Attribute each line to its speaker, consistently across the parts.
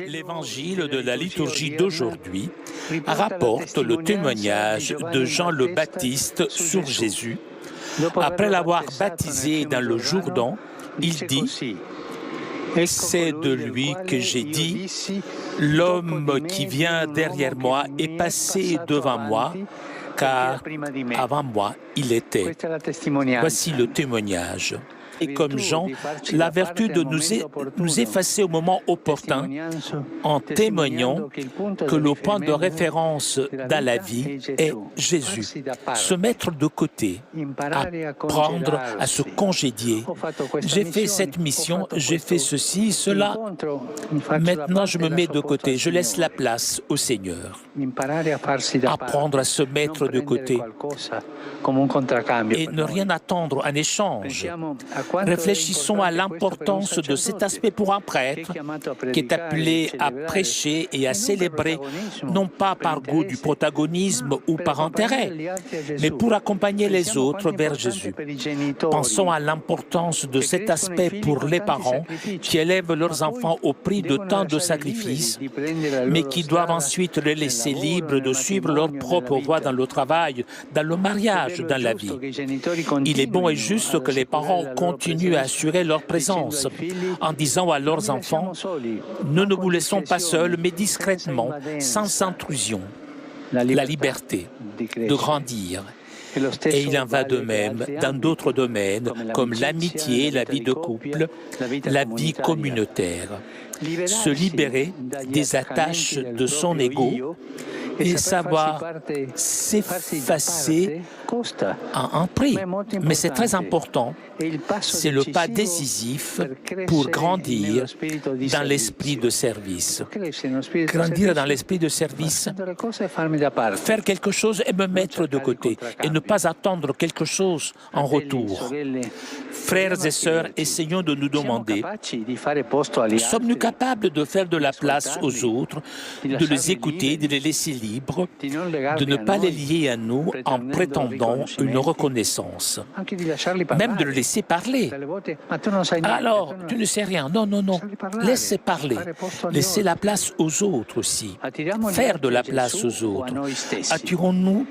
Speaker 1: L'évangile de la liturgie d'aujourd'hui rapporte le témoignage de Jean le Baptiste sur Jésus. Après l'avoir baptisé dans le Jourdain, il dit « C'est de lui que j'ai dit, l'homme qui vient derrière moi est passé devant moi, car avant moi il était. » Voici le témoignage. Et comme Jean, la vertu de nous effacer au moment opportun en témoignant que le point de référence dans la vie est Jésus. Se mettre de côté, apprendre à se congédier. J'ai fait cette mission, j'ai fait ceci, cela. Maintenant, je me mets de côté, je laisse la place au Seigneur. Apprendre à se mettre de côté et ne rien attendre en échange. Réfléchissons à l'importance de cet aspect pour un prêtre qui est appelé à prêcher et à célébrer, non pas par goût du protagonisme ou par intérêt, mais pour accompagner les autres vers Jésus. Pensons à l'importance de cet aspect pour les parents qui élèvent leurs enfants au prix de tant de sacrifices, mais qui doivent ensuite les laisser libres de suivre leur propre voie dans le travail, dans le mariage, dans la vie. Il est bon et juste que les parents continuent à assurer leur présence en disant à leurs enfants « Nous ne vous laissons pas seuls, mais discrètement, sans intrusion. » La liberté de grandir. Et il en va de même dans d'autres domaines, comme l'amitié, la vie de couple, la vie communautaire. Se libérer des attaches de son ego et savoir s'effacer à un prix. Mais c'est très important. C'est le pas décisif pour grandir dans l'esprit de service. Grandir dans l'esprit de service, faire quelque chose et me mettre de côté, et ne pas attendre quelque chose en retour. Frères et sœurs, essayons de nous demander, sommes-nous capables de faire de la place aux autres, de les écouter, de les laisser libres, de ne pas les lier à nous en prétendant une reconnaissance, même de le laisser parler. Alors, tu ne sais rien. Non, non, non. Laissez parler. Laissez la place aux autres aussi. Faire de la place aux autres. Attirons-nous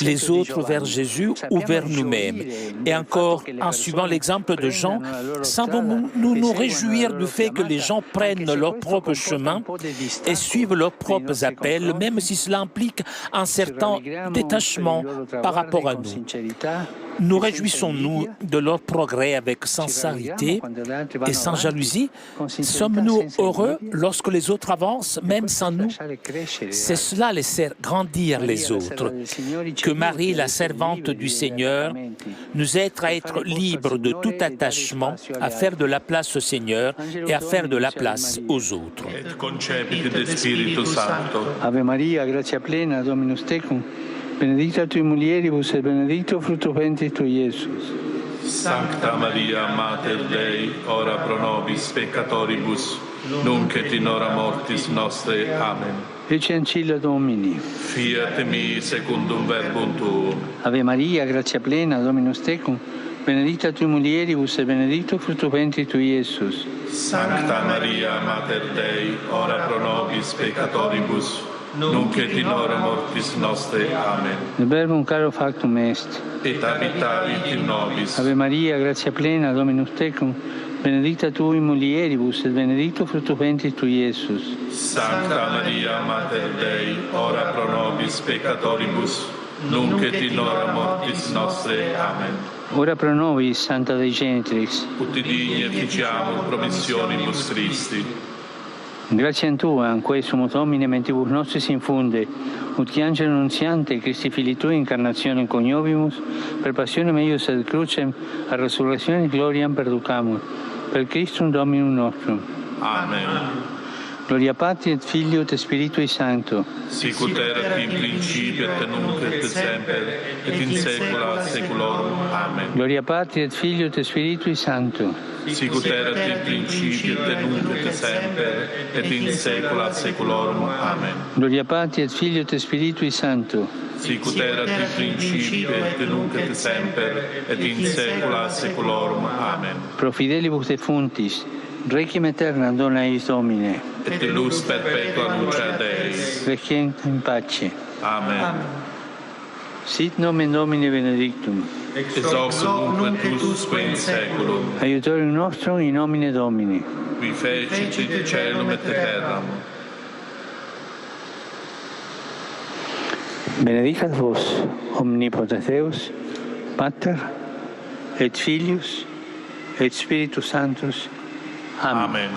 Speaker 1: les autres vers Jésus ou vers nous-mêmes. Et encore, en suivant l'exemple de Jean, savons-nous nous réjouir du fait que les gens prennent leur propre chemin et suivent leurs propres appels, même si cela implique un certain détachement par rapport à nous. Nous réjouissons-nous de leur progrès avec sincérité et sans jalousie? Sommes-nous heureux lorsque les autres avancent, même sans nous? C'est cela, laisser grandir les autres. Que Marie, la servante du Seigneur, nous aide à être libres de tout attachement, à faire de la place au Seigneur et à faire de la place aux autres.
Speaker 2: Ave Maria, gratia plena, Dominus tecum, benedicta tui mulieribus et benedictus fructus ventris tui, Iesus.
Speaker 3: Sancta Maria, Mater Dei, ora pro nobis peccatoribus, nunc et in hora mortis nostre. Amen.
Speaker 2: Ecce ancilla Domini.
Speaker 3: Fiat mi secundum verbum tuum.
Speaker 2: Ave Maria, gratia plena, Dominus tecum, benedicta tui mulieribus et benedictus fructus ventris tui, Iesus.
Speaker 3: Sancta Maria, Mater Dei, ora pro nobis peccatoribus, nunc et in hora mortis nostre. Amen.
Speaker 2: Il verbum caro factum est.
Speaker 3: Et habitavit in nobis.
Speaker 2: Ave Maria, gratia plena, Dominus tecum, benedicta tui mulieribus et benedictus fructus ventris tui, Iesus.
Speaker 3: Sancta Maria, Mater Dei, ora pro nobis peccatoribus, nunc et in hora mortis nostre. Amen.
Speaker 2: Ora pro nobis, Santa Dei Genitrix.
Speaker 3: Ut digni efficiamur promissionibus Christi.
Speaker 2: Grazie a Tua, in cui sumus Domine mentibus nostris infunde, ut qui angelo nunziante, Christi Fili Tui, incarnazione coniovimus, per passionem eius et crucem, a resurrezione gloriam perducamur, per Christum Dominum nostrum.
Speaker 3: Amen.
Speaker 2: Gloria Patri et Filio et Spiritui Sancto.
Speaker 3: Sicut erat in principio et nunc et semper et in saecula saeculorum. Amen.
Speaker 2: Gloria Patri et Filio et Spiritui Sancto.
Speaker 3: Sicut erat in principio et nunc et semper et in saecula saeculorum. Amen.
Speaker 2: Gloria Patri et Filio et Spiritui Sancto.
Speaker 3: Sicut erat in principio et nunc et semper et in saecula saeculorum. Amen.
Speaker 2: Pro fidelibus defunctis, Requiem aeterna dona eis Domine.
Speaker 3: Et lux perpetua luce Dei.
Speaker 2: Requiem in pace.
Speaker 3: Amen.
Speaker 2: Sit nomen Domini benedictum.
Speaker 3: Ex hoc nunc et usque in saeculum.
Speaker 2: Aiutorium nostrum in nomine Domini.
Speaker 3: Qui fecit caelum et terram.
Speaker 2: Benedicat vos, omnipotens Deus, Pater, et Filius, et Spiritus Sanctus. Amen.
Speaker 3: Amen.